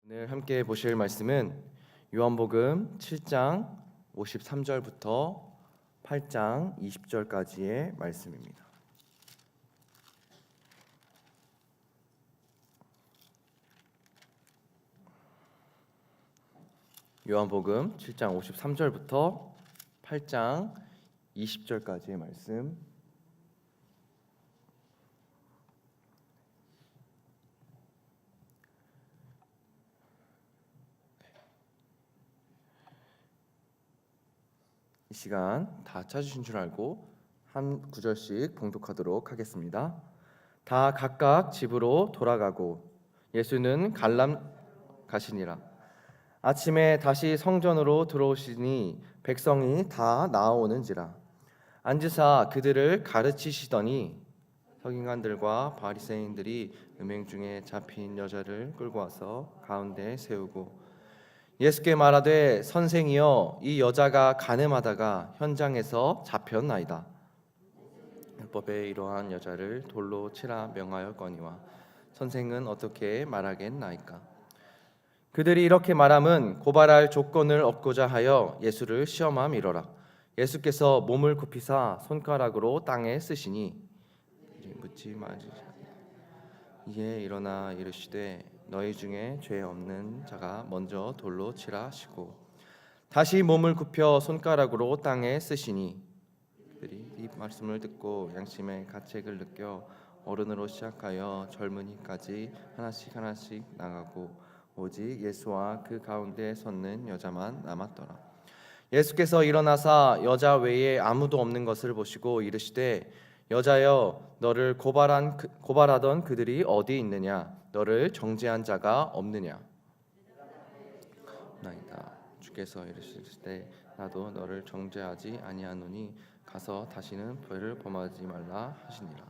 오늘 함께 보실 말씀은 요한복음 7장 53절부터 8장 20절까지의 말씀입니다. 요한복음 7장 53절부터 8장 20절까지의 말씀. 이 시간 다 찾으신 줄 알고 한 구절씩 봉독하도록 하겠습니다. 다 각각 집으로 돌아가고 예수는 갈람 가시니라. 아침에 다시 성전으로 들어오시니 백성이 다 나아오는지라. 앉으사 그들을 가르치시더니 서기관들과 바리새인들이 음행 중에 잡힌 여자를 끌고 와서 가운데 세우고 예수께 말하되 선생이여 이 여자가 간음하다가 현장에서 잡혔나이다. 율법에 이러한 여자를 돌로 치라 명하였거니와 선생은 어떻게 말하겠나이까. 그들이 이렇게 말함은 고발할 조건을 얻고자 하여 예수를 시험함이로라. 예수께서 몸을 굽히사 손가락으로 땅에 쓰시니 묻지 마시자. 이에 일어나 이르시되 너희 중에 죄 없는 자가 먼저 돌로 치라 하시고 다시 몸을 굽혀 손가락으로 땅에 쓰시니 그들이 이 말씀을 듣고 양심의 가책을 느껴 어른으로 시작하여 젊은이까지 하나씩 나가고 오직 예수와 그 가운데 섰는 여자만 남았더라. 예수께서 일어나사 여자 외에 아무도 없는 것을 보시고 이르시되 여자여 너를 고발하던 그들이 어디 있느냐? 너를 정죄한 자가 없느냐? 나이다. 주께서 이르시되 나도 너를 정죄하지 아니하노니 가서 다시는 죄를 범하지 말라 하시니라.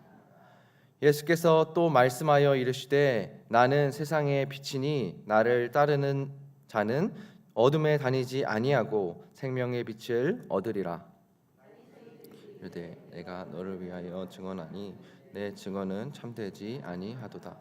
예수께서 또 말씀하여 이르시되 나는 세상의 빛이니 나를 따르는 자는 어둠에 다니지 아니하고 생명의 빛을 얻으리라. 이르되 내가 너를 위하여 증언하니 내 증언은 참되지 아니하도다.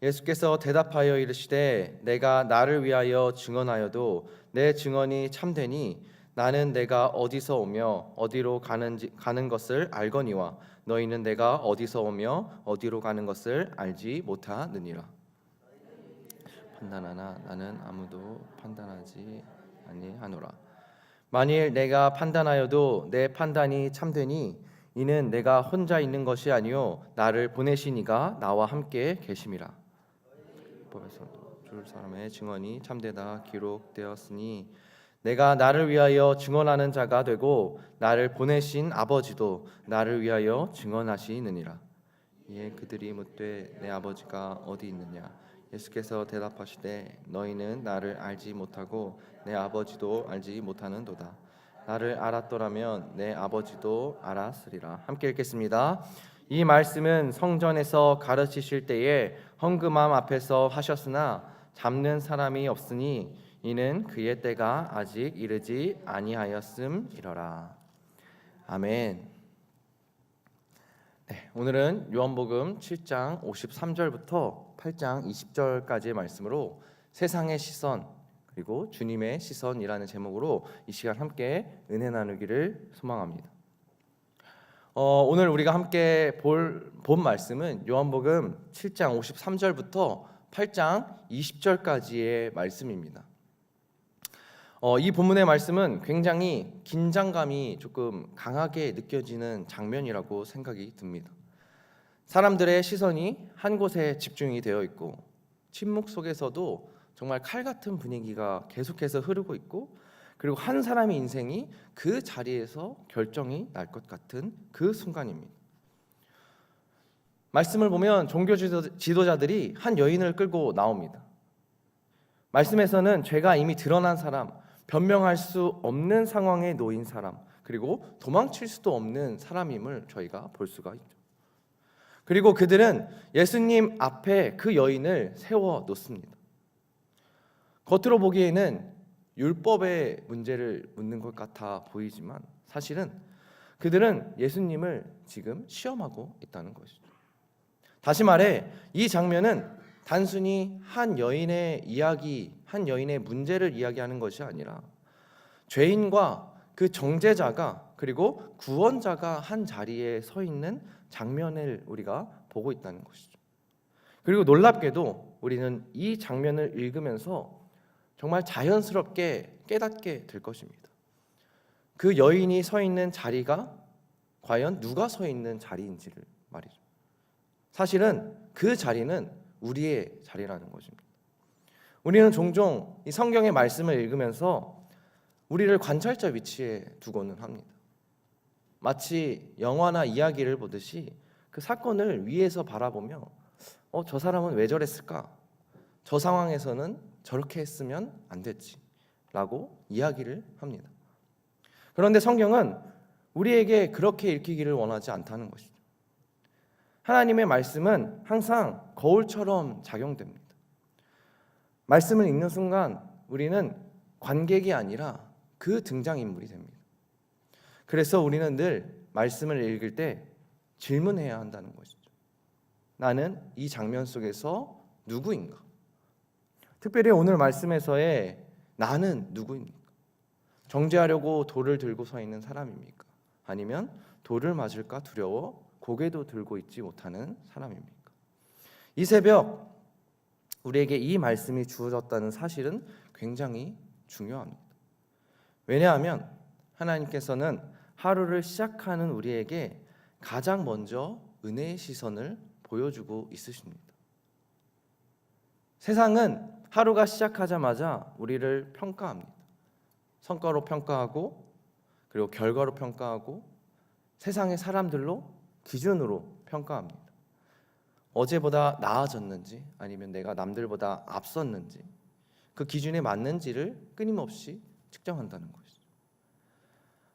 예수께서 대답하여 이르시되 내가 나를 위하여 증언하여도 내 증언이 참되니 나는 내가 어디서 오며 어디로 가는 것을 알거니와 너희는 내가 어디서 오며 어디로 가는 것을 알지 못하느니라. 판단하나 나는 아무도 판단하지 아니하노라. 만일 내가 판단하여도 내 판단이 참되니 이는 내가 혼자 있는 것이 아니요 나를 보내신 이가 나와 함께 계심이라. 율법에서도 줄 사람의 증언이 참되다 기록되었으니 내가 나를 위하여 증언하는 자가 되고 나를 보내신 아버지도 나를 위하여 증언하시느니라. 이에 그들이 묻되 내 아버지가 어디 있느냐? 예수께서 대답하시되 너희는 나를 알지 못하고 내 아버지도 알지 못하는도다. 나를 알았더라면 내 아버지도 알았으리라. 함께 읽겠습니다. 이 말씀은 성전에서 가르치실 때에 헌금함 앞에서 하셨으나 잡는 사람이 없으니 이는 그의 때가 아직 이르지 아니하였음이로라. 아멘. 네, 오늘은 요한복음 7장 53절부터 8장 20절까지의 말씀으로 세상의 시선 그리고 주님의 시선이라는 제목으로 이 시간 함께 은혜 나누기를 소망합니다. 오늘 우리가 함께 본 말씀은 요한복음 7장 53절부터 8장 20절까지의 말씀입니다. 이 본문의 말씀은 굉장히 긴장감이 조금 강하게 느껴지는 장면이라고 생각이 듭니다. 사람들의 시선이 한 곳에 집중이 되어 있고 침묵 속에서도 정말 칼 같은 분위기가 계속해서 흐르고 있고 그리고 한 사람의 인생이 그 자리에서 결정이 날 것 같은 그 순간입니다. 말씀을 보면 종교 지도자들이 한 여인을 끌고 나옵니다. 말씀에서는 죄가 이미 드러난 사람, 변명할 수 없는 상황에 놓인 사람, 그리고 도망칠 수도 없는 사람임을 저희가 볼 수가 있죠. 그리고 그들은 예수님 앞에 그 여인을 세워 놓습니다. 겉으로 보기에는 율법의 문제를 묻는 것 같아 보이지만 사실은 그들은 예수님을 지금 시험하고 있다는 것이죠. 다시 말해 이 장면은 단순히 한 여인의 이야기, 한 여인의 문제를 이야기하는 것이 아니라 죄인과 그 정죄자가 그리고 구원자가 한 자리에 서 있는 장면을 우리가 보고 있다는 것이죠. 그리고 놀랍게도 우리는 이 장면을 읽으면서 정말 자연스럽게 깨닫게 될 것입니다. 그 여인이 서 있는 자리가 과연 누가 서 있는 자리인지를 말이죠. 사실은 그 자리는 우리의 자리라는 것입니다. 우리는 종종 이 성경의 말씀을 읽으면서 우리를 관찰자 위치에 두고는 합니다. 마치 영화나 이야기를 보듯이 그 사건을 위에서 바라보며 저 사람은 왜 저랬을까? 저 상황에서는 저렇게 했으면 안 됐지 라고 이야기를 합니다. 그런데 성경은 우리에게 그렇게 읽히기를 원하지 않다는 것이죠. 하나님의 말씀은 항상 거울처럼 작용됩니다. 말씀을 읽는 순간 우리는 관객이 아니라 그 등장인물이 됩니다. 그래서 우리는 늘 말씀을 읽을 때 질문해야 한다는 것이죠. 나는 이 장면 속에서 누구인가? 특별히 오늘 말씀에서의 나는 누구입니까? 정죄하려고 돌을 들고 서 있는 사람입니까? 아니면 돌을 맞을까 두려워 고개도 들고 있지 못하는 사람입니까? 이 새벽 우리에게 이 말씀이 주어졌다는 사실은 굉장히 중요합니다. 왜냐하면 하나님께서는 하루를 시작하는 우리에게 가장 먼저 은혜의 시선을 보여주고 있으십니다. 세상은 하루가 시작하자마자 우리를 평가합니다. 성과로 평가하고 그리고 결과로 평가하고 세상의 사람들로 기준으로 평가합니다. 어제보다 나아졌는지 아니면 내가 남들보다 앞섰는지 그 기준에 맞는지를 끊임없이 측정한다는 것이죠.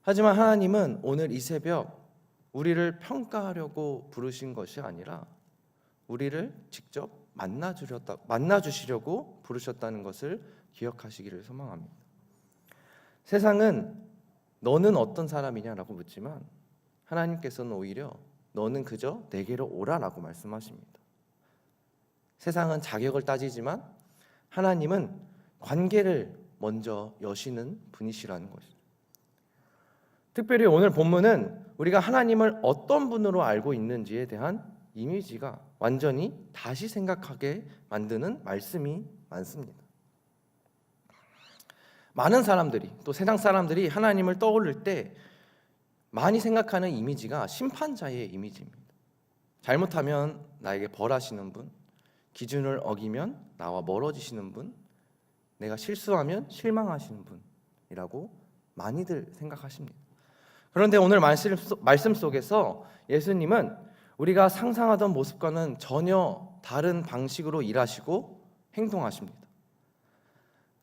하지만 하나님은 오늘 이 새벽 우리를 평가하려고 부르신 것이 아니라 우리를 직접 만나주시려고 부르셨다는 것을 기억하시기를 소망합니다. 세상은 너는 어떤 사람이냐라고 묻지만 하나님께서는 오히려 너는 그저 내게로 오라라고 말씀하십니다. 세상은 자격을 따지지만 하나님은 관계를 먼저 여시는 분이시라는 것이죠. 특별히 오늘 본문은 우리가 하나님을 어떤 분으로 알고 있는지에 대한 이미지가 완전히 다시 생각하게 만드는 말씀이 많습니다. 많은 사람들이 또 세상 사람들이 하나님을 떠올릴 때 많이 생각하는 이미지가 심판자의 이미지입니다. 잘못하면 나에게 벌하시는 분, 기준을 어기면 나와 멀어지시는 분, 내가 실수하면 실망하시는 분이라고 많이들 생각하십니다. 그런데 오늘 말씀 속에서 예수님은 우리가 상상하던 모습과는 전혀 다른 방식으로 일하시고 행동하십니다.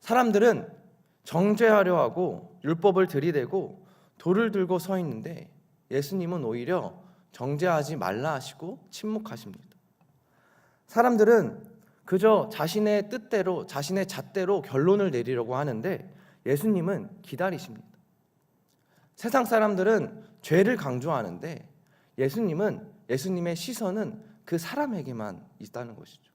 사람들은 정죄하려 하고 율법을 들이대고 돌을 들고 서 있는데 예수님은 오히려 정죄하지 말라 하시고 침묵하십니다. 사람들은 그저 자신의 뜻대로 자신의 잣대로 결론을 내리려고 하는데 예수님은 기다리십니다. 세상 사람들은 죄를 강조하는데 예수님의 시선은 그 사람에게만 있다는 것이죠.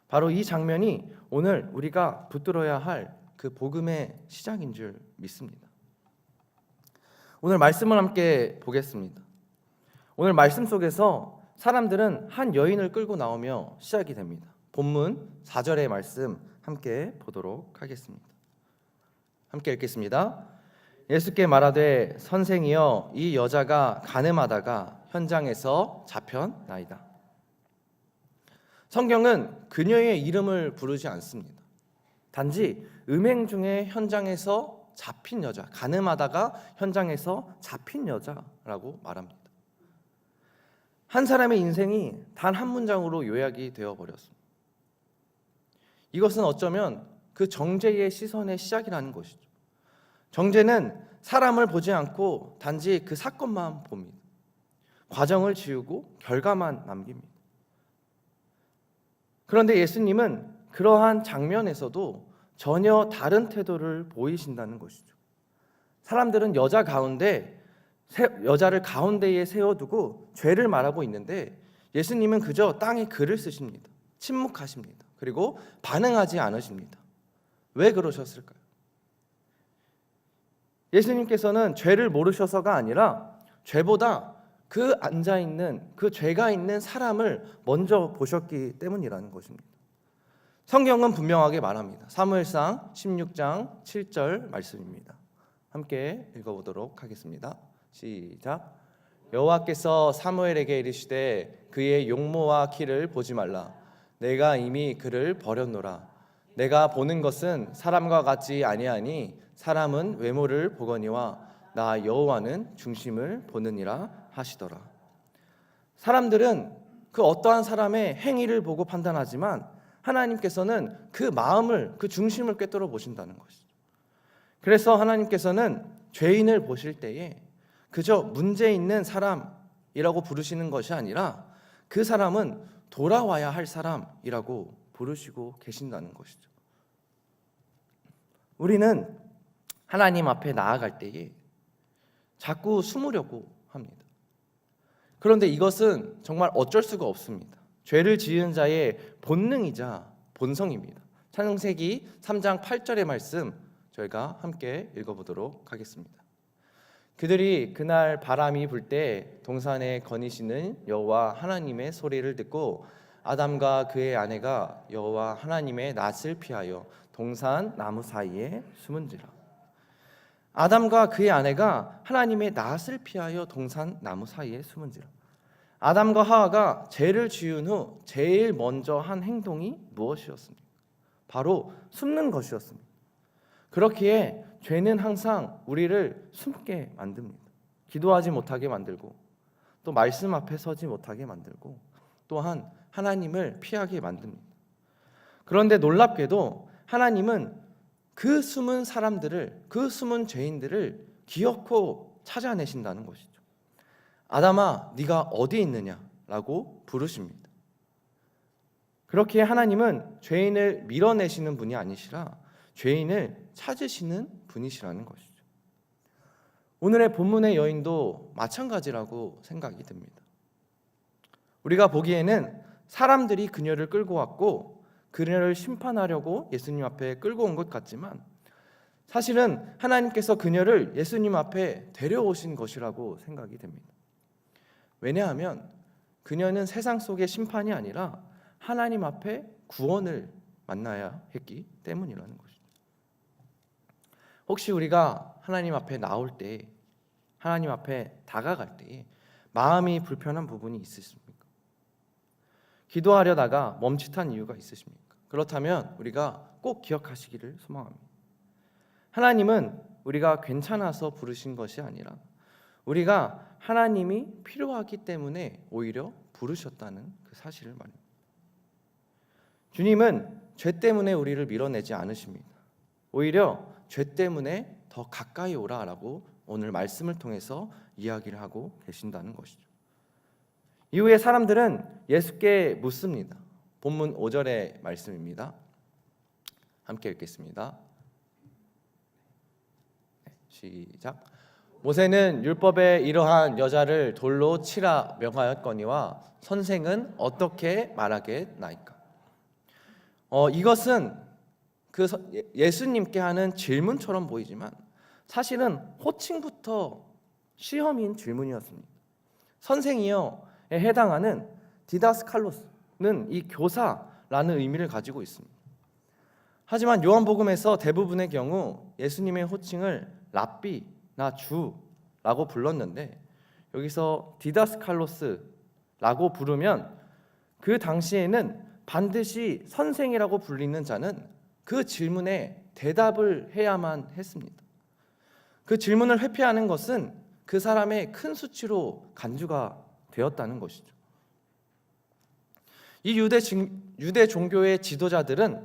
바로 이 장면이 오늘 우리가 붙들어야 할 그 복음의 시작인 줄 믿습니다. 오늘 말씀을 함께 보겠습니다. 오늘 말씀 속에서 사람들은 한 여인을 끌고 나오며 시작이 됩니다. 본문 4절의 말씀 함께 보도록 하겠습니다. 함께 읽겠습니다. 예수께 말하되 선생이여 이 여자가 간음하다가 현장에서 잡혔나이다. 성경은 그녀의 이름을 부르지 않습니다. 단지 음행 중에 현장에서 잡힌 여자, 간음하다가 현장에서 잡힌 여자라고 말합니다. 한 사람의 인생이 단 한 문장으로 요약이 되어버렸습니다. 이것은 어쩌면 그 정죄의 시선의 시작이라는 것이죠. 정죄는 사람을 보지 않고 단지 그 사건만 봅니다. 과정을 지우고 결과만 남깁니다. 그런데 예수님은 그러한 장면에서도 전혀 다른 태도를 보이신다는 것이죠. 사람들은 여자를 가운데에 세워두고 죄를 말하고 있는데 예수님은 그저 땅에 글을 쓰십니다. 침묵하십니다. 그리고 반응하지 않으십니다. 왜 그러셨을까요? 예수님께서는 죄를 모르셔서가 아니라 죄보다 그 앉아있는, 그 죄가 있는 사람을 먼저 보셨기 때문이라는 것입니다. 성경은 분명하게 말합니다. 사무엘상 16장 7절 말씀입니다. 함께 읽어보도록 하겠습니다. 시작. 여호와께서 사무엘에게 이르시되 그의 용모와 키를 보지 말라. 내가 이미 그를 버렸노라. 내가 보는 것은 사람과 같지 아니하니 사람은 외모를 보거니와 나 여호와는 중심을 보느니라 하시더라. 사람들은 그 어떠한 사람의 행위를 보고 판단하지만 하나님께서는 그 마음을, 그 중심을 꿰뚫어 보신다는 것이죠. 그래서 하나님께서는 죄인을 보실 때에 그저 문제 있는 사람이라고 부르시는 것이 아니라 그 사람은 돌아와야 할 사람이라고 부르시고 계신다는 것이죠. 우리는 하나님 앞에 나아갈 때에 자꾸 숨으려고 합니다. 그런데 이것은 정말 어쩔 수가 없습니다. 죄를 지은 자의 본능이자 본성입니다. 창세기 3장 8절의 말씀 저희가 함께 읽어보도록 하겠습니다. 그들이 그날 바람이 불 때 동산에 거니시는 여호와 하나님의 소리를 듣고 아담과 그의 아내가 여호와 하나님의 낯을 피하여 동산 나무 사이에 숨은지라. 아담과 그의 아내가 하나님의 낯을 피하여 동산 나무 사이에 숨은지라. 아담과 하와가 죄를 지은 후 제일 먼저 한 행동이 무엇이었습니까? 바로 숨는 것이었습니다. 그렇기에 죄는 항상 우리를 숨게 만듭니다. 기도하지 못하게 만들고 또 말씀 앞에 서지 못하게 만들고 또한 하나님을 피하게 만듭니다. 그런데 놀랍게도 하나님은 그 숨은 사람들을, 그 숨은 죄인들을 기어코 찾아내신다는 것이죠. 아담아, 네가 어디 있느냐라고 부르십니다. 그렇게 하나님은 죄인을 밀어내시는 분이 아니시라 죄인을 찾으시는 분이시라는 것이죠. 오늘의 본문의 여인도 마찬가지라고 생각이 듭니다. 우리가 보기에는 사람들이 그녀를 끌고 왔고 그녀를 심판하려고 예수님 앞에 끌고 온 것 같지만 사실은 하나님께서 그녀를 예수님 앞에 데려오신 것이라고 생각이 됩니다. 왜냐하면 그녀는 세상 속의 심판이 아니라 하나님 앞에 구원을 만나야 했기 때문이라는 것이죠. 혹시 우리가 하나님 앞에 나올 때, 하나님 앞에 다가갈 때 마음이 불편한 부분이 있으십니까? 기도하려다가 멈칫한 이유가 있으십니까? 그렇다면 우리가 꼭 기억하시기를 소망합니다. 하나님은 우리가 괜찮아서 부르신 것이 아니라 우리가 하나님이 필요하기 때문에 오히려 부르셨다는 그 사실을 말합니다. 주님은 죄 때문에 우리를 밀어내지 않으십니다. 오히려 죄 때문에 더 가까이 오라라고 오늘 말씀을 통해서 이야기를 하고 계신다는 것이죠. 이후에 사람들은 예수께 묻습니다. 본문 5절의 말씀입니다. 함께 읽겠습니다. 시작. 모세는 율법에 이러한 여자를 돌로 치라 명하였거니와 선생은 어떻게 말하겠나이까? 이것은 그 예수님께 하는 질문처럼 보이지만 사실은 호칭부터 시험인 질문이었습니다. 선생이여에 해당하는 디다스칼로스는 이 교사라는 의미를 가지고 있습니다. 하지만 요한복음에서 대부분의 경우 예수님의 호칭을 랍비나 주라고 불렀는데 여기서 디다스칼로스라고 부르면 그 당시에는 반드시 선생이라고 불리는 자는 그 질문에 대답을 해야만 했습니다. 그 질문을 회피하는 것은 그 사람의 큰 수치로 간주가 되었다는 것이죠. 이 유대 종교의 지도자들은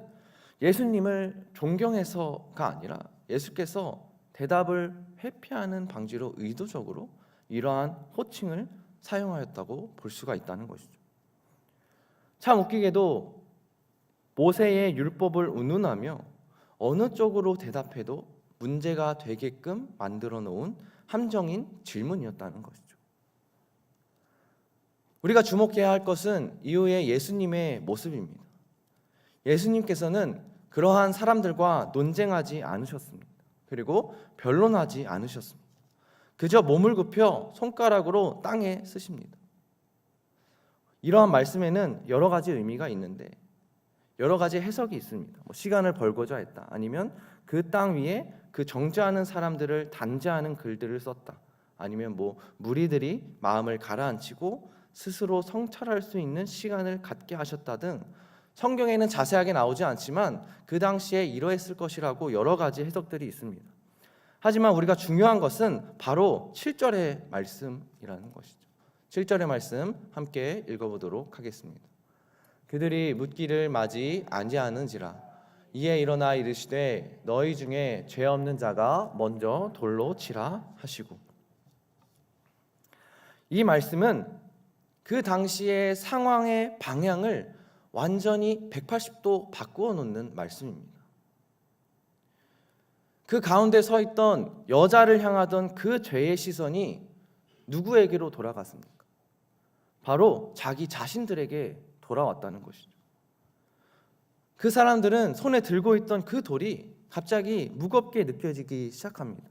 예수님을 존경해서가 아니라 예수께서 대답을 회피하는 방지로 의도적으로 이러한 호칭을 사용하였다고 볼 수가 있다는 것이죠. 참 웃기게도 모세의 율법을 운운하며 어느 쪽으로 대답해도 문제가 되게끔 만들어 놓은 함정인 질문이었다는 것이죠. 우리가 주목해야 할 것은 이후의 예수님의 모습입니다. 예수님께서는 그러한 사람들과 논쟁하지 않으셨습니다. 그리고 변론하지 않으셨습니다. 그저 몸을 굽혀 손가락으로 땅에 쓰십니다. 이러한 말씀에는 여러 가지 의미가 있는데 여러 가지 해석이 있습니다. 시간을 벌고자 했다. 아니면 그 땅 위에 그 정죄하는 사람들을 단죄하는 글들을 썼다. 아니면 무리들이 마음을 가라앉히고 스스로 성찰할 수 있는 시간을 갖게 하셨다 등 성경에는 자세하게 나오지 않지만 그 당시에 이러했을 것이라고 여러 가지 해석들이 있습니다. 하지만 우리가 중요한 것은 바로 7절의 말씀이라는 것이죠. 7절의 말씀 함께 읽어보도록 하겠습니다. 그들이 묻기를 마지 아니하는지라 이에 일어나 이르시되 너희 중에 죄 없는 자가 먼저 돌로 치라 하시고, 이 말씀은 그 당시의 상황의 방향을 완전히 180도 바꾸어 놓는 말씀입니다. 그 가운데 서 있던 여자를 향하던 그 죄의 시선이 누구에게로 돌아갔습니까? 바로 자기 자신들에게 돌아왔다는 것이죠. 그 사람들은 손에 들고 있던 그 돌이 갑자기 무겁게 느껴지기 시작합니다.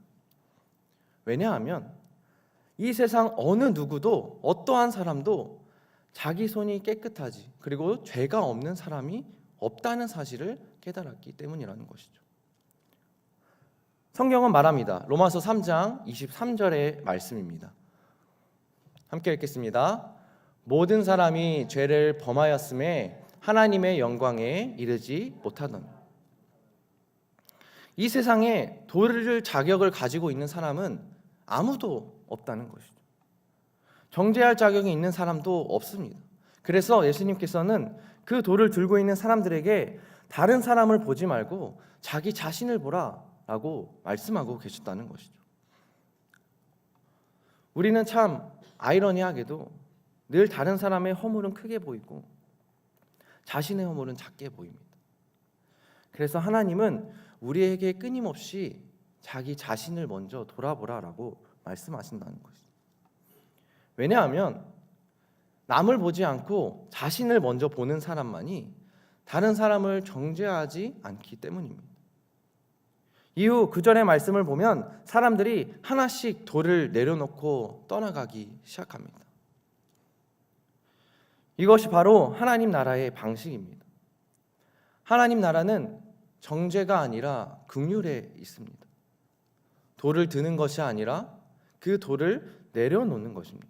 왜냐하면 이 세상 어느 누구도, 어떠한 사람도 자기 손이 깨끗하지, 그리고 죄가 없는 사람이 없다는 사실을 깨달았기 때문이라는 것이죠. 성경은 말합니다. 로마서 3장 23절의 말씀입니다. 함께 읽겠습니다. 모든 사람이 죄를 범하였음에 하나님의 영광에 이르지 못하더니. 이 세상에 도를 자격을 가지고 있는 사람은 아무도 없다는 것이죠. 정죄할 자격이 있는 사람도 없습니다. 그래서 예수님께서는 그 돌을 들고 있는 사람들에게 다른 사람을 보지 말고 자기 자신을 보라 라고 말씀하고 계셨다는 것이죠. 우리는 참 아이러니하게도 늘 다른 사람의 허물은 크게 보이고 자신의 허물은 작게 보입니다. 그래서 하나님은 우리에게 끊임없이 자기 자신을 먼저 돌아보라라고 말씀하신다는 것이죠. 왜냐하면 남을 보지 않고 자신을 먼저 보는 사람만이 다른 사람을 정죄하지 않기 때문입니다. 이후 9절의 말씀을 보면 사람들이 하나씩 돌을 내려놓고 떠나가기 시작합니다. 이것이 바로 하나님 나라의 방식입니다. 하나님 나라는 정죄가 아니라 긍휼에 있습니다. 돌을 드는 것이 아니라 그 돌을 내려놓는 것입니다.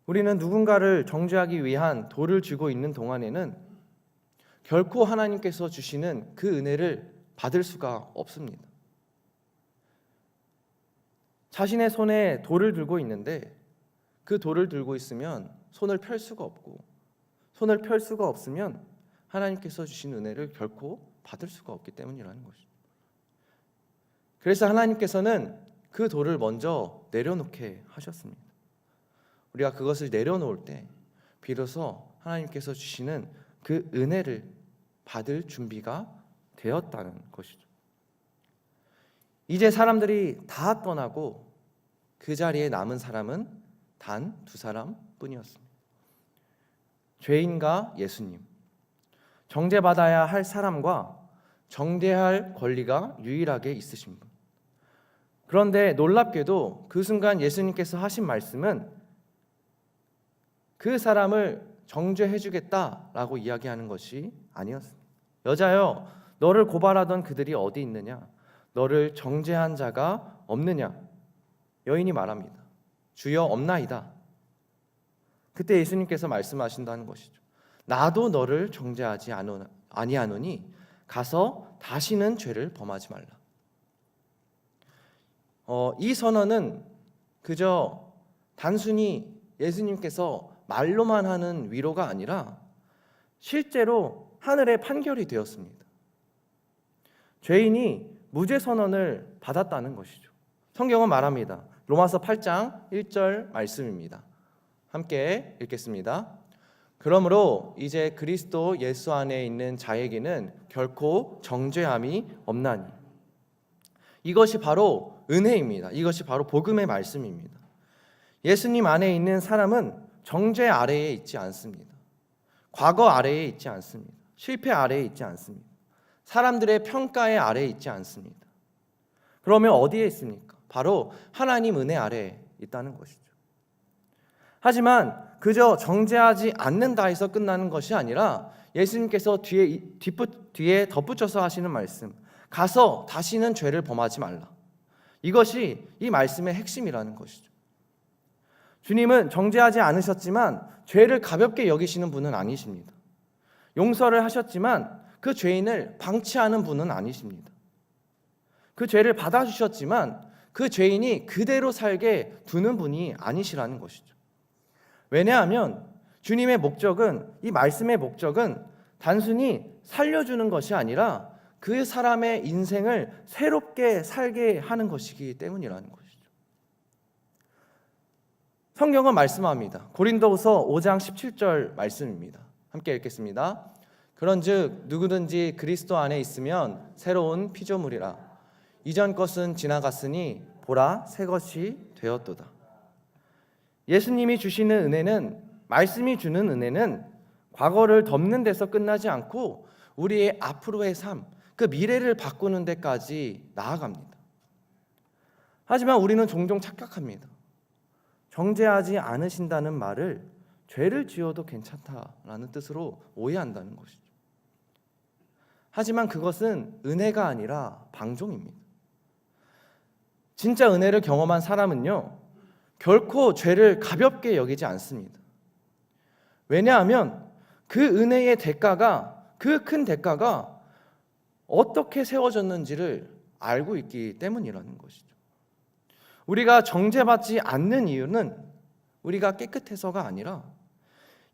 우리는 누군가를 정죄하기 위한 돌을 쥐고 있는 동안에는 결코 하나님께서 주시는 그 은혜를 받을 수가 없습니다. 자신의 손에 돌을 들고 있는데 그 돌을 들고 있으면 손을 펼 수가 없고, 손을 펼 수가 없으면 하나님께서 주신 은혜를 결코 받을 수가 없기 때문이라는 것이죠. 그래서 하나님께서는 그 돌을 먼저 내려놓게 하셨습니다. 우리가 그것을 내려놓을 때 비로소 하나님께서 주시는 그 은혜를 받을 준비가 되었다는 것이죠. 이제 사람들이 다 떠나고 그 자리에 남은 사람은 단 2사람뿐이었습니다. 죄인과 예수님, 정죄받아야 할 사람과 정죄할 권리가 유일하게 있으신 분. 그런데 놀랍게도 그 순간 예수님께서 하신 말씀은 그 사람을 정죄해 주겠다라고 이야기하는 것이 아니었습니다. 여자여, 너를 고발하던 그들이 어디 있느냐? 너를 정죄한 자가 없느냐? 여인이 말합니다. 주여, 없나이다. 그때 예수님께서 말씀하신다는 것이죠. 나도 너를 정죄하지 아니하노니 가서 다시는 죄를 범하지 말라. 이 선언은 그저 단순히 예수님께서 말로만 하는 위로가 아니라 실제로 하늘의 판결이 되었습니다. 죄인이 무죄 선언을 받았다는 것이죠. 성경은 말합니다. 로마서 8장 1절 말씀입니다. 함께 읽겠습니다. 그러므로 이제 그리스도 예수 안에 있는 자에게는 결코 정죄함이 없나니. 이것이 바로 은혜입니다. 이것이 바로 복음의 말씀입니다. 예수님 안에 있는 사람은 정죄 아래에 있지 않습니다. 과거 아래에 있지 않습니다. 실패 아래에 있지 않습니다. 사람들의 평가의 아래에 있지 않습니다. 그러면 어디에 있습니까? 바로 하나님 은혜 아래에 있다는 것이죠. 하지만 그저 정죄하지 않는다 해서 끝나는 것이 아니라 예수님께서 뒤에 덧붙여서 하시는 말씀, 가서 다시는 죄를 범하지 말라. 이것이 이 말씀의 핵심이라는 것이죠. 주님은 정죄하지 않으셨지만 죄를 가볍게 여기시는 분은 아니십니다. 용서를 하셨지만 그 죄인을 방치하는 분은 아니십니다. 그 죄를 받아주셨지만 그 죄인이 그대로 살게 두는 분이 아니시라는 것이죠. 왜냐하면 주님의 목적은, 이 말씀의 목적은 단순히 살려주는 것이 아니라 그 사람의 인생을 새롭게 살게 하는 것이기 때문이라는 것이죠. 성경은 말씀합니다. 고린도후서 5장 17절 말씀입니다. 함께 읽겠습니다. 그런즉 누구든지 그리스도 안에 있으면 새로운 피조물이라. 이전 것은 지나갔으니 보라 새 것이 되었도다. 예수님이 주시는 은혜는, 말씀이 주는 은혜는 과거를 덮는 데서 끝나지 않고 우리의 앞으로의 삶, 그 미래를 바꾸는 데까지 나아갑니다. 하지만 우리는 종종 착각합니다. 정죄하지 않으신다는 말을 죄를 지어도 괜찮다라는 뜻으로 오해한다는 것이죠. 하지만 그것은 은혜가 아니라 방종입니다. 진짜 은혜를 경험한 사람은요, 결코 죄를 가볍게 여기지 않습니다. 왜냐하면 그 은혜의 대가가, 그 큰 대가가 어떻게 세워졌는지를 알고 있기 때문이라는 것이죠. 우리가 정죄받지 않는 이유는 우리가 깨끗해서가 아니라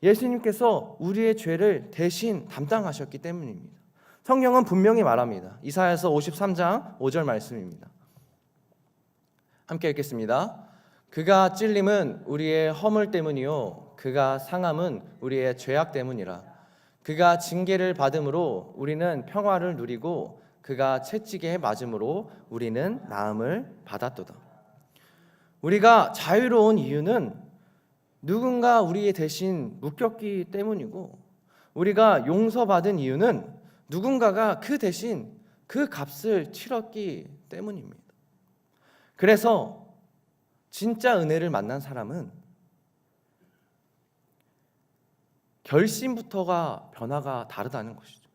예수님께서 우리의 죄를 대신 담당하셨기 때문입니다. 성경은 분명히 말합니다. 이사야서 53장 5절 말씀입니다. 함께 읽겠습니다. 그가 찔림은 우리의 허물 때문이요 그가 상함은 우리의 죄악 때문이라. 그가 징계를 받음으로 우리는 평화를 누리고 그가 채찍에 맞음으로 우리는 나음을 받았도다. 우리가 자유로운 이유는 누군가 우리 대신 묶였기 때문이고, 우리가 용서받은 이유는 누군가가 그 대신 그 값을 치렀기 때문입니다. 그래서 진짜 은혜를 만난 사람은 결심부터가 변화가 다르다는 것이죠.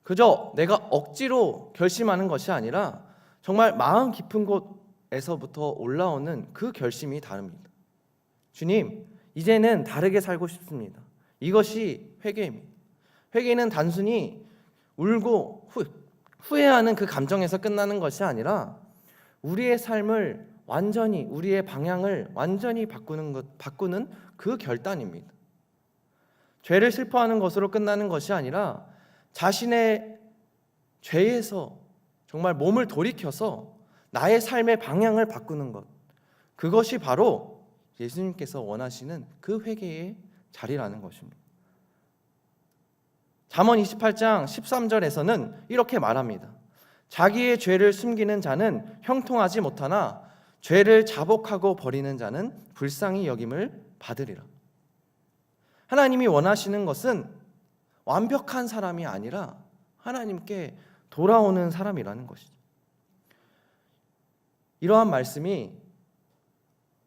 그저 내가 억지로 결심하는 것이 아니라 정말 마음 깊은 곳에서부터 올라오는 그 결심이 다릅니다. 주님, 이제는 다르게 살고 싶습니다. 이것이 회개입니다. 회개는 단순히 울고 후회하는 그 감정에서 끝나는 것이 아니라 우리의 삶을 완전히, 우리의 방향을 완전히 바꾸는 그 결단입니다. 죄를 슬퍼하는 것으로 끝나는 것이 아니라 자신의 죄에서 정말 몸을 돌이켜서 나의 삶의 방향을 바꾸는 것, 그것이 바로 예수님께서 원하시는 그 회개의 자리라는 것입니다. 잠언 28장 13절에서는 이렇게 말합니다. 자기의 죄를 숨기는 자는 형통하지 못하나 죄를 자복하고 버리는 자는 불쌍히 여김을 받으리라. 하나님이 원하시는 것은 완벽한 사람이 아니라 하나님께 돌아오는 사람이라는 것이죠. 이러한 말씀이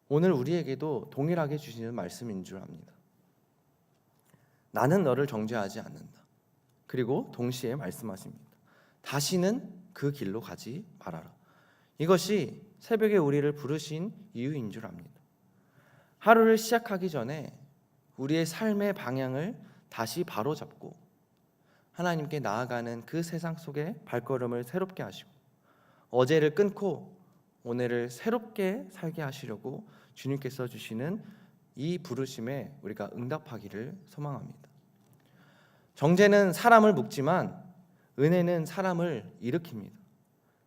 오늘 우리에게도 동일하게 주시는 말씀인 줄 압니다. 나는 너를 정죄하지 않는다. 그리고 동시에 말씀하십니다. 다시는 그 길로 가지 말아라. 이것이 새벽에 우리를 부르신 이유인 줄 압니다. 하루를 시작하기 전에 우리의 삶의 방향을 다시 바로잡고 하나님께 나아가는 그 세상 속에 발걸음을 새롭게 하시고 어제를 끊고 오늘을 새롭게 살게 하시려고 주님께서 주시는 이 부르심에 우리가 응답하기를 소망합니다. 정죄는 사람을 묶지만 은혜는 사람을 일으킵니다.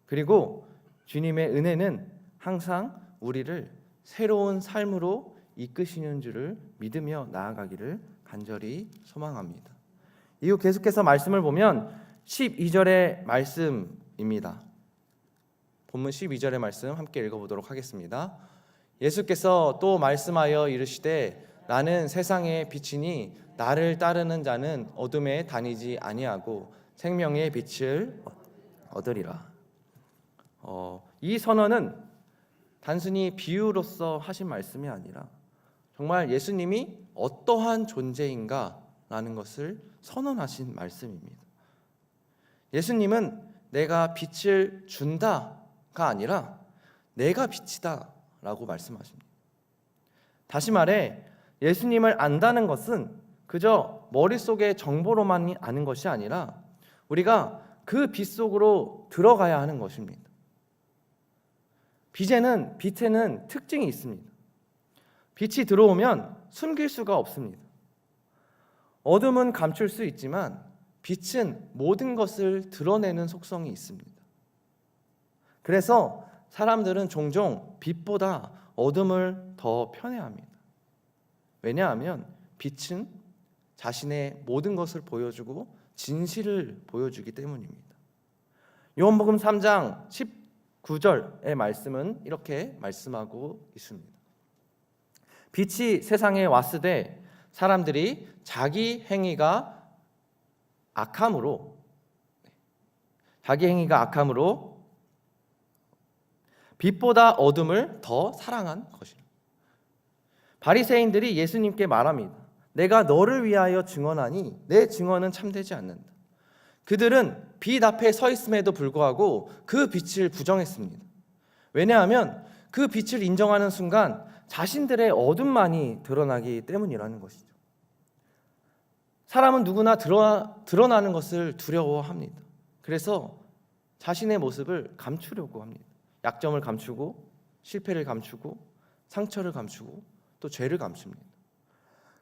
그리고 주님의 은혜는 항상 우리를 새로운 삶으로 이끄시는 줄을 믿으며 나아가기를 간절히 소망합니다. 이후 계속해서 말씀을 보면 12절의 말씀입니다. 본문 12절의 말씀 함께 읽어보도록 하겠습니다. 예수께서 또 말씀하여 이르시되 나는 세상의 빛이니 나를 따르는 자는 어둠에 다니지 아니하고 생명의 빛을 얻으리라. 이 선언은 단순히 비유로서 하신 말씀이 아니라 정말 예수님이 어떠한 존재인가라는 것을 선언하신 말씀입니다. 예수님은 내가 빛을 준다가 아니라 내가 빛이다 라고 말씀하십니다. 다시 말해 예수님을 안다는 것은 그저 머릿속의 정보로만 아는 것이 아니라 우리가 그 빛 속으로 들어가야 하는 것입니다. 빛에는 특징이 있습니다. 빛이 들어오면 숨길 수가 없습니다. 어둠은 감출 수 있지만 빛은 모든 것을 드러내는 속성이 있습니다. 그래서 사람들은 종종 빛보다 어둠을 더 편애합니다. 왜냐하면 빛은 자신의 모든 것을 보여주고 진실을 보여주기 때문입니다. 요한복음 3장 19절의 말씀은 이렇게 말씀하고 있습니다. 빛이 세상에 왔으되 사람들이 자기 행위가 악함으로 빛보다 어둠을 더 사랑한 것이라. 바리새인들이 예수님께 말합니다. 내가 너를 위하여 증언하니 내 증언은 참되지 않는다. 그들은 빛 앞에 서 있음에도 불구하고 그 빛을 부정했습니다. 왜냐하면 그 빛을 인정하는 순간 자신들의 어둠만이 드러나기 때문이라는 것이죠. 사람은 누구나 드러나는 것을 두려워합니다. 그래서 자신의 모습을 감추려고 합니다. 약점을 감추고 실패를 감추고 상처를 감추고 또 죄를 감춥니다.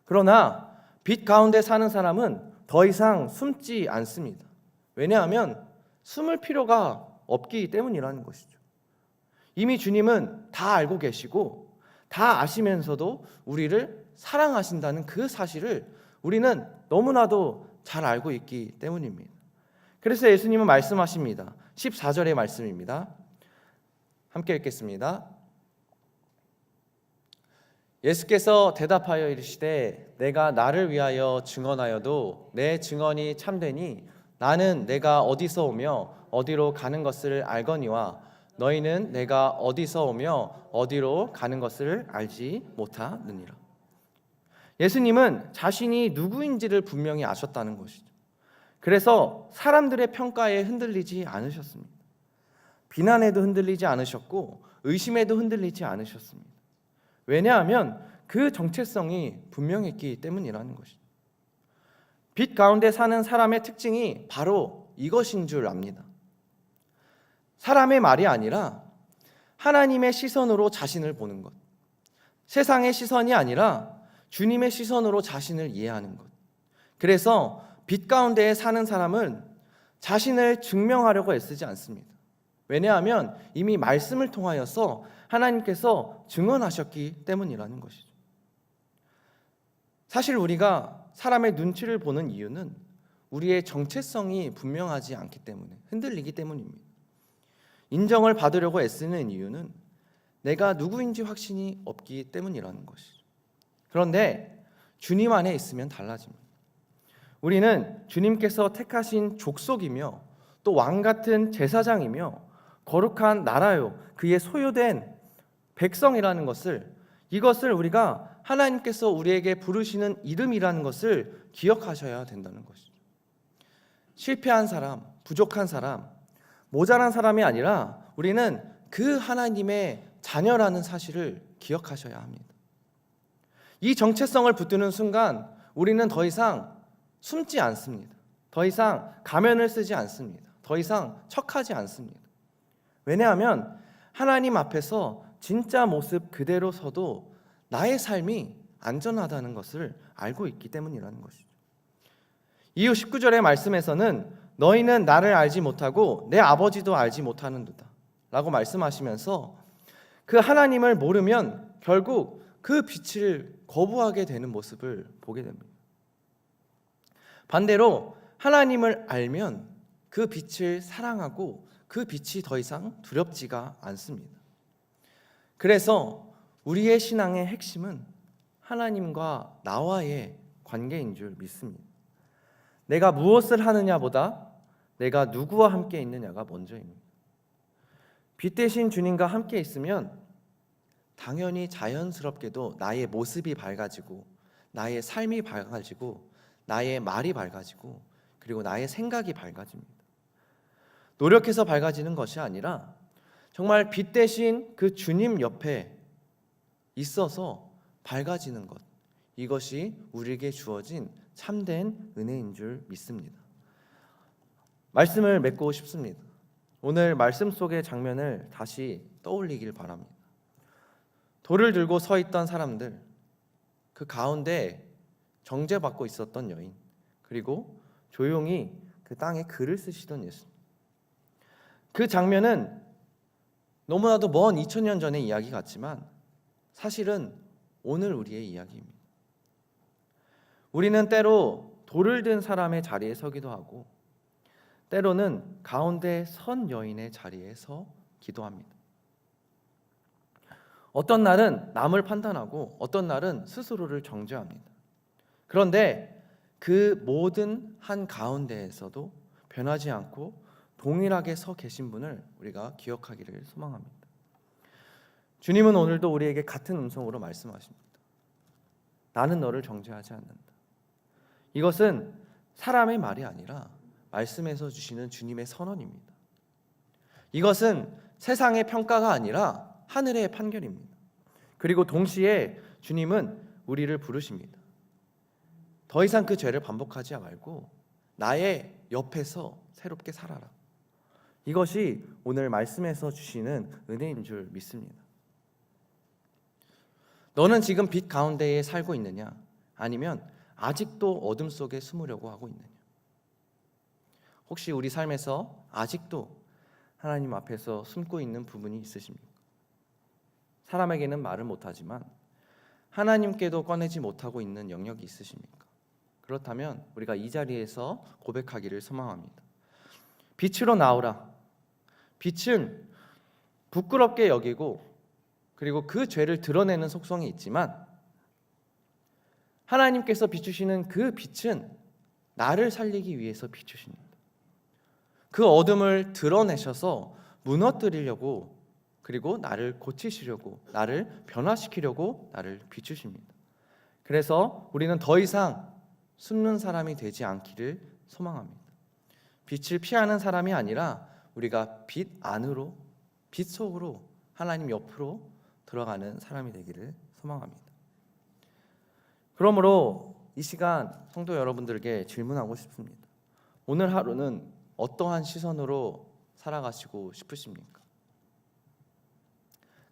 그러나 빛 가운데 사는 사람은 더 이상 숨지 않습니다. 왜냐하면 숨을 필요가 없기 때문이라는 것이죠. 이미 주님은 다 알고 계시고 다 아시면서도 우리를 사랑하신다는 그 사실을 우리는 너무나도 잘 알고 있기 때문입니다. 그래서 예수님은 말씀하십니다. 14절의 말씀입니다. 함께 읽겠습니다. 예수께서 대답하여 이르시되 내가 나를 위하여 증언하여도 내 증언이 참되니 나는 내가 어디서 오며 어디로 가는 것을 알거니와 너희는 내가 어디서 오며 어디로 가는 것을 알지 못하느니라. 예수님은 자신이 누구인지를 분명히 아셨다는 것이죠. 그래서 사람들의 평가에 흔들리지 않으셨습니다. 비난에도 흔들리지 않으셨고 의심에도 흔들리지 않으셨습니다. 왜냐하면 그 정체성이 분명했기 때문이라는 것이죠. 빛 가운데 사는 사람의 특징이 바로 이것인 줄 압니다. 사람의 말이 아니라 하나님의 시선으로 자신을 보는 것, 세상의 시선이 아니라 주님의 시선으로 자신을 이해하는 것. 그래서 빛 가운데 사는 사람은 자신을 증명하려고 애쓰지 않습니다. 왜냐하면 이미 말씀을 통하여서 하나님께서 증언하셨기 때문이라는 것이죠. 사실 우리가 사람의 눈치를 보는 이유는 우리의 정체성이 분명하지 않기 때문에, 흔들리기 때문입니다. 인정을 받으려고 애쓰는 이유는 내가 누구인지 확신이 없기 때문이라는 것이죠. 그런데 주님 안에 있으면 달라집니다. 우리는 주님께서 택하신 족속이며 또 왕 같은 제사장이며 거룩한 나라요 그의 소유된 백성이라는 이것을 우리가 하나님께서 우리에게 부르시는 이름이라는 것을 기억하셔야 된다는 것이죠. 실패한 사람, 부족한 사람, 모자란 사람이 아니라 우리는 그 하나님의 자녀라는 사실을 기억하셔야 합니다. 이 정체성을 붙드는 순간 우리는 더 이상 숨지 않습니다. 더 이상 가면을 쓰지 않습니다. 더 이상 척하지 않습니다. 왜냐하면 하나님 앞에서 진짜 모습 그대로 서도 나의 삶이 안전하다는 것을 알고 있기 때문이라는 것이죠. 이후 19절의 말씀에서는 너희는 나를 알지 못하고 내 아버지도 알지 못하는도다 라고 말씀하시면서 그 하나님을 모르면 결국 그 빛을 거부하게 되는 모습을 보게 됩니다. 반대로 하나님을 알면 그 빛을 사랑하고 그 빛이 더 이상 두렵지가 않습니다. 그래서 우리의 신앙의 핵심은 하나님과 나와의 관계인 줄 믿습니다. 내가 무엇을 하느냐보다 내가 누구와 함께 있느냐가 먼저입니다. 빛 대신 주님과 함께 있으면 당연히 자연스럽게도 나의 모습이 밝아지고 나의 삶이 밝아지고 나의 말이 밝아지고 그리고 나의 생각이 밝아집니다. 노력해서 밝아지는 것이 아니라 정말 빛 대신 그 주님 옆에 있어서 밝아지는 것, 이것이 우리에게 주어진 참된 은혜인 줄 믿습니다. 말씀을 맺고 싶습니다. 오늘 말씀 속의 장면을 다시 떠올리길 바랍니다. 돌을 들고 서 있던 사람들, 그 가운데 정죄받고 있었던 여인, 그리고 조용히 그 땅에 글을 쓰시던 예수님. 그 장면은 너무나도 먼 2000년 전의 이야기 같지만 사실은 오늘 우리의 이야기입니다. 우리는 때로 돌을 든 사람의 자리에 서기도 하고 때로는 가운데 선 여인의 자리에 서 기도합니다. 어떤 날은 남을 판단하고 어떤 날은 스스로를 정죄합니다. 그런데 그 모든 한 가운데에서도 변하지 않고 동일하게 서 계신 분을 우리가 기억하기를 소망합니다. 주님은 오늘도 우리에게 같은 음성으로 말씀하십니다. 나는 너를 정죄하지 않는다. 이것은 사람의 말이 아니라 말씀에서 주시는 주님의 선언입니다. 이것은 세상의 평가가 아니라 하늘의 판결입니다. 그리고 동시에 주님은 우리를 부르십니다. 더 이상 그 죄를 반복하지 말고 나의 옆에서 새롭게 살아라. 이것이 오늘 말씀에서 주시는 은혜인 줄 믿습니다. 너는 지금 빛 가운데에 살고 있느냐? 아니면 아직도 어둠 속에 숨으려고 하고 있느냐? 혹시 우리 삶에서 아직도 하나님 앞에서 숨고 있는 부분이 있으십니까? 사람에게는 말을 못하지만 하나님께도 꺼내지 못하고 있는 영역이 있으십니까? 그렇다면 우리가 이 자리에서 고백하기를 소망합니다. 빛으로 나오라. 빛은 부끄럽게 여기고 그리고 그 죄를 드러내는 속성이 있지만 하나님께서 비추시는 그 빛은 나를 살리기 위해서 비추십니다. 그 어둠을 드러내셔서 무너뜨리려고 그리고 나를 고치시려고 나를 변화시키려고 나를 비추십니다. 그래서 우리는 더 이상 숨는 사람이 되지 않기를 소망합니다. 빛을 피하는 사람이 아니라 우리가 빛 안으로 빛 속으로 하나님 옆으로 들어가는 사람이 되기를 소망합니다. 그러므로 이 시간 성도 여러분들에게 질문하고 싶습니다. 오늘 하루는 어떠한 시선으로 살아가시고 싶으십니까?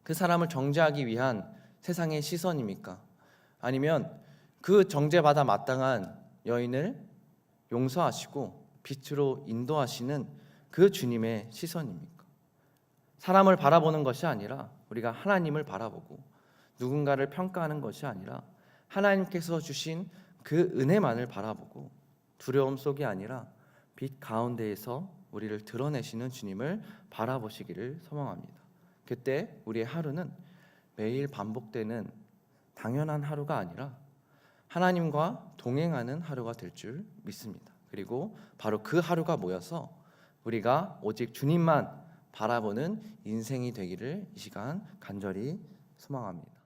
그 사람을 정죄하기 위한 세상의 시선입니까? 아니면 그 정죄받아 마땅한 여인을 용서하시고 빛으로 인도하시는 그 주님의 시선입니까? 사람을 바라보는 것이 아니라 우리가 하나님을 바라보고 누군가를 평가하는 것이 아니라 하나님께서 주신 그 은혜만을 바라보고 두려움 속이 아니라 빛 가운데에서 우리를 드러내시는 주님을 바라보시기를 소망합니다. 그때 우리의 하루는 매일 반복되는 당연한 하루가 아니라 하나님과 동행하는 하루가 될 줄 믿습니다. 그리고 바로 그 하루가 모여서 우리가 오직 주님만 바라보는 인생이 되기를 이 시간 간절히 소망합니다.